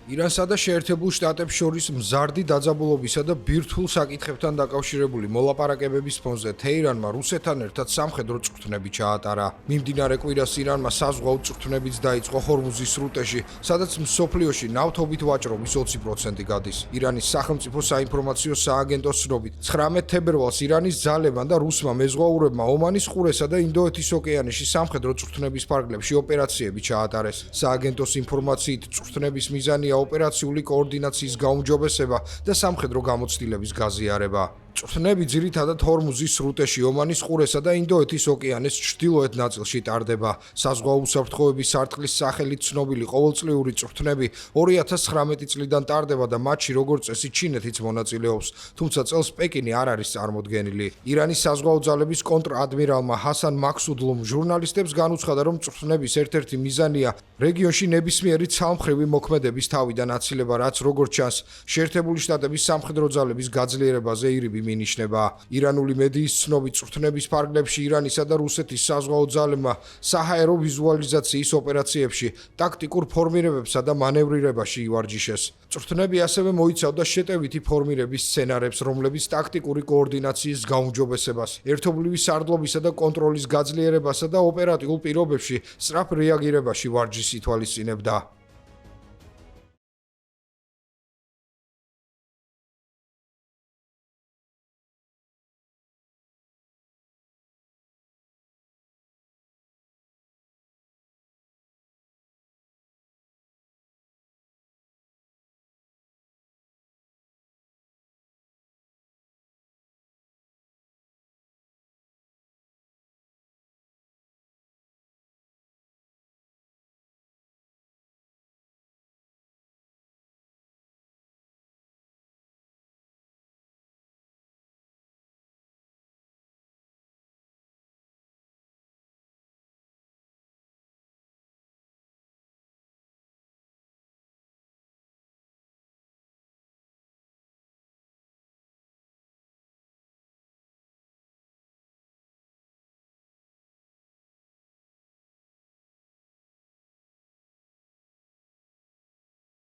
ირანსა და შეერთებულ შტატებს შორის მზარდი დაძაბულობისა და ბირთვულ საკითხებთან დაკავშირებული მოლაპარაკებების ფონზე თეირანმა რუსეთთან ერთად სამხედრო წვრთნები ჩაატარა. მიმდინარე კვირას ირანმა საზღვაო წვრთნებიც დაიწყო ჰორმუზის სრუტეში, სადაც მსოფლიოში ნავთობით ვაჭრობის 20% გადის. ირანის სახელმწიფო საინფორმაციო სააგენტოს ცნობით, 19 თებერვალს ირანის ძალებმა და რუსმა მეზღვაურებმა ომანის ყურესა და ინდოეთის ოკეანეში სამხედრო წვრთნების ფარგლებში ოპერაციები ჩაატარეს. სააგენტოს ინფორმაციით, წვრთნების მიზანია ოპერაციული კოორდინაციის გაუმჯობესება და სამხედრო გამოცდილების გაზიარება. წვრთნები ძირითადად ჰორმუზის სრუტეში, ომანის ყურესა და ინდოეთის ოკეანეს ჩრდილოეთ ნაწილში ტარდება. საზღვაო უსაფრთხოების სარტყლის სახელით ცნობილი ყოველწლიური წვრთნები 2019 წლიდან ტარდება და მათში როგორც წესი ჩინეთიც მონაწილეობს, თუმცა წელს პეკინი არ არის წარმოდგენილი. ირანის საზღვაო ძალების კონტრ-ადმირალმა ჰასან მაქსუდლუმ ჟურნალისტებს განუცხადა, რომ წვრთნების ერთ-ერთი მიზანია რეგიონში ნებისმიერი ცალმხრივი მოქმედების თავიდან აცილება, რაც როგორც ჩანს, შეერთებული შტატების სამხედრო ძალების გაძლიერებაზე ირიბი მინიშნება. ირანული მედიის ცნობით, წვრთნების ფარგლებში ირანისა და რუსეთის საზღვაო ძალებმა საჰაერო ვიზუალიზაციის ოპერაციებში, ტაქტიკურ ფორმირებებსა და მანევრირებაში ივარჯიშეს. წვრთნები ასევე მოიცავდა შეტევითი ფორმირების სცენარებს, რომლებიც ტაქტიკური კოორდინაციის გაუმჯობესებას, ერთობლივი სარდლობისა და კონტროლის გაძლიერებასა და ოპერატიულ პირობებში სწრაფ რეაგირებაში ვარჯიშს ითვალისწინებდა.